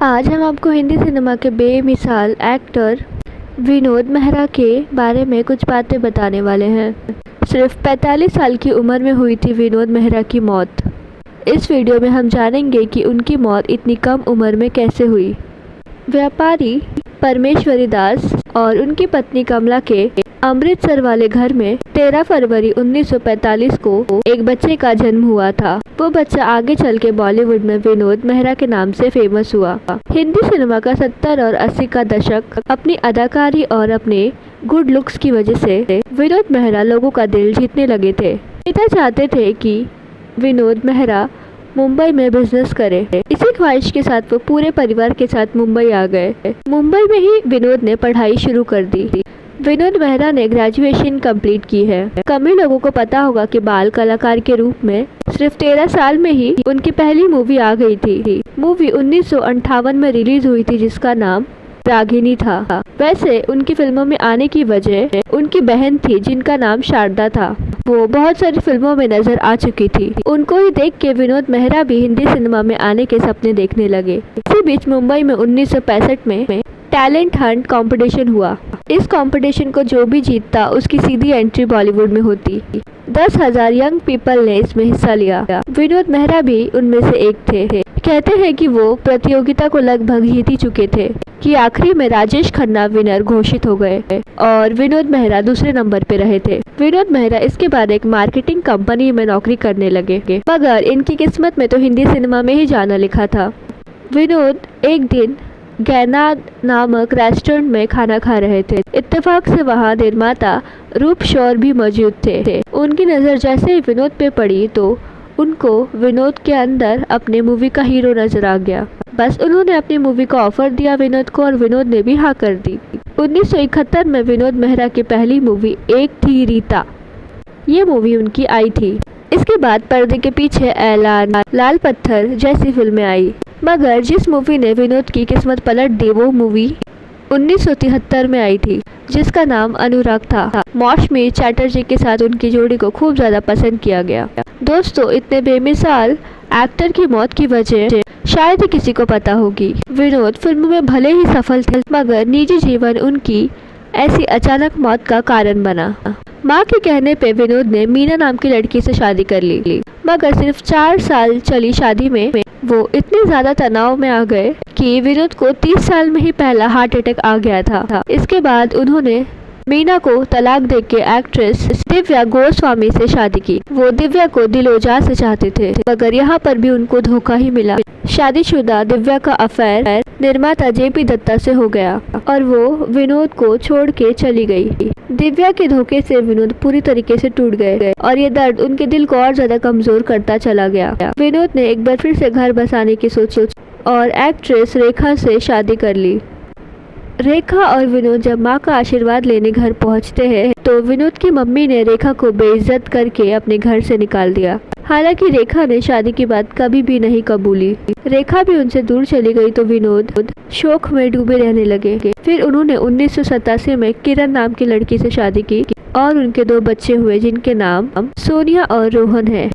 आज हम आपको हिंदी सिनेमा के बेमिसाल एक्टर विनोद मेहरा के बारे में कुछ बातें बताने वाले हैं। सिर्फ 45 साल की उम्र में हुई थी विनोद मेहरा की मौत। इस वीडियो में हम जानेंगे कि उनकी मौत इतनी कम उम्र में कैसे हुई। व्यापारी परमेश्वरी दास और उनकी पत्नी कमला के अमृतसर वाले घर में 13 फरवरी 1945 को एक बच्चे का जन्म हुआ था। वो बच्चा आगे चल के बॉलीवुड में विनोद मेहरा के नाम से फेमस हुआ। हिंदी सिनेमा का 70 और 80 का दशक अपनी अदाकारी और अपने गुड लुक्स की वजह से विनोद मेहरा लोगों का दिल जीतने लगे थे। पिता चाहते थे कि विनोद मेहरा मुंबई में बिजनेस करे। इसी ख्वाहिश के साथ वो पूरे परिवार के साथ मुंबई आ गए। मुंबई में ही विनोद ने पढ़ाई शुरू कर दी। विनोद मेहरा ने ग्रेजुएशन कंप्लीट की है। कम ही लोगों को पता होगा कि बाल कलाकार के रूप में सिर्फ 13 साल में ही उनकी पहली मूवी आ गई थी। मूवी 1958 में रिलीज हुई थी जिसका नाम रागिनी था। वैसे उनकी फिल्मों में आने की वजह उनकी बहन थी जिनका नाम शारदा था। वो बहुत सारी फिल्मों में नजर आ चुकी थी। उनको ही देख के विनोद मेहरा भी हिंदी सिनेमा में आने के सपने देखने लगे। इसी बीच मुंबई में 1965 में टैलेंट हंट कंपटीशन हुआ। इस कंपटीशन को जो भी जीतता उसकी सीधी एंट्री बॉलीवुड में होती। 10,000 यंग पीपल ने इसमें हिस्सा लिया। विनोद मेहरा भी उनमें से एक थे। कहते हैं कि वो प्रतियोगिता को लगभग जीत ही चुके थे कि आखिरी में राजेश खन्ना विनर घोषित हो गए और विनोद मेहरा दूसरे नंबर पे रहे थे। विनोद मेहरा इसके बाद एक मार्केटिंग कंपनी में नौकरी करने लगे, मगर इनकी किस्मत में तो हिंदी सिनेमा में ही जाना लिखा था। विनोद एक दिन गैना नामक रेस्टोरेंट में खाना खा रहे थे। इत्तेफाक से वहां निर्माता रूप शौर भी मौजूद थे। उनकी नज़र जैसे ही विनोद पे पड़ी तो उनको विनोद के अंदर अपने मूवी का हीरो नजर आ गया। बस उन्होंने अपनी मूवी का ऑफर दिया विनोद को और विनोद ने भी हाँ कर दी। 1971 में विनोद मेहरा की पहली मूवी एक थी रीता, ये मूवी उनकी आई थी। इसके बाद पर्दे के पीछे ऐलान, लाल पत्थर जैसी फिल्में आई, मगर जिस मूवी ने विनोद की किस्मत पलट दी वो मूवी 1973 में आई थी जिसका नाम अनुराग था। मौसमी चैटर्जी के साथ उनकी जोड़ी को खूब ज्यादा पसंद किया गया। दोस्तों, इतने बेमिसाल एक्टर की मौत की वजह शायद ही किसी को पता होगी। विनोद फिल्म में भले ही सफल थे मगर निजी जीवन उनकी ऐसी अचानक मौत का कारण बना। माँ के कहने पे विनोद ने मीना नाम की लड़की से शादी कर ली, मगर सिर्फ 4 साल चली शादी में वो इतने ज्यादा तनाव में आ गए कि विनोद को 30 साल में ही पहला हार्ट अटैक आ गया था। इसके बाद उन्होंने मीना को तलाक देके एक्ट्रेस दिव्या गोस्वामी से शादी की। वो दिव्या को दिलोजा से चाहते थे, मगर यहाँ पर भी उनको धोखा ही मिला। शादीशुदा दिव्या का अफेयर निर्माता जेपी दत्ता से हो गया और वो विनोद को छोड़ के चली गई। दिव्या के धोखे से विनोद पूरी तरीके से टूट गए और ये दर्द उनके दिल को और ज्यादा कमजोर करता चला गया। विनोद ने एक बार फिर से घर बसाने की सोची और एक्ट्रेस रेखा से शादी कर ली। रेखा और विनोद जब माँ का आशीर्वाद लेने घर पहुँचते हैं तो विनोद की मम्मी ने रेखा को बेइज्जत करके अपने घर से निकाल दिया। हालांकि रेखा ने शादी की बात कभी भी नहीं कबूली। रेखा भी उनसे दूर चली गई तो विनोद शोक में डूबे रहने लगे। फिर उन्होंने 1987 में किरण नाम की लड़की से शादी की और उनके 2 बच्चे हुए जिनके नाम सोनिया और रोहन है।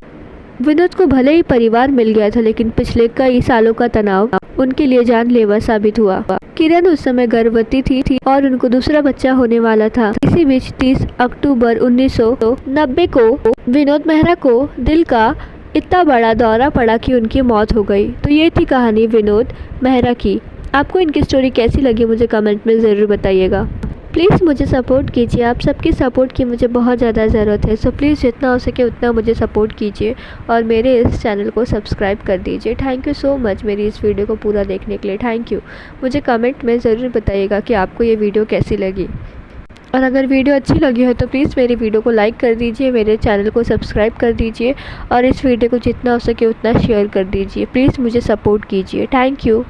विनोद को भले ही परिवार मिल गया था लेकिन पिछले कई सालों का तनाव उनके लिए जानलेवा साबित हुआ। किरण उस समय गर्भवती थी और उनको दूसरा बच्चा होने वाला था। इसी बीच 30 अक्टूबर 1990 को विनोद मेहरा को दिल का इतना बड़ा दौरा पड़ा कि उनकी मौत हो गई। तो ये थी कहानी विनोद मेहरा की। आपको इनकी स्टोरी कैसी लगी मुझे कमेंट में ज़रूर बताइएगा। प्लीज़ मुझे सपोर्ट कीजिए, आप सबकी सपोर्ट की मुझे बहुत ज़्यादा ज़रूरत है। सो प्लीज़ जितना हो सके उतना मुझे सपोर्ट कीजिए और मेरे इस चैनल को सब्सक्राइब कर दीजिए। थैंक यू सो मच मेरी इस वीडियो को पूरा देखने के लिए। Thank you. मुझे कमेंट में ज़रूर बताइएगा कि आपको ये वीडियो कैसी लगी और अगर वीडियो अच्छी लगी हो तो प्लीज़ मेरी वीडियो को लाइक कर दीजिए, मेरे चैनल को सब्सक्राइब कर दीजिए और इस वीडियो को जितना हो सके उतना शेयर कर दीजिए। प्लीज़ मुझे सपोर्ट कीजिए। Thank you.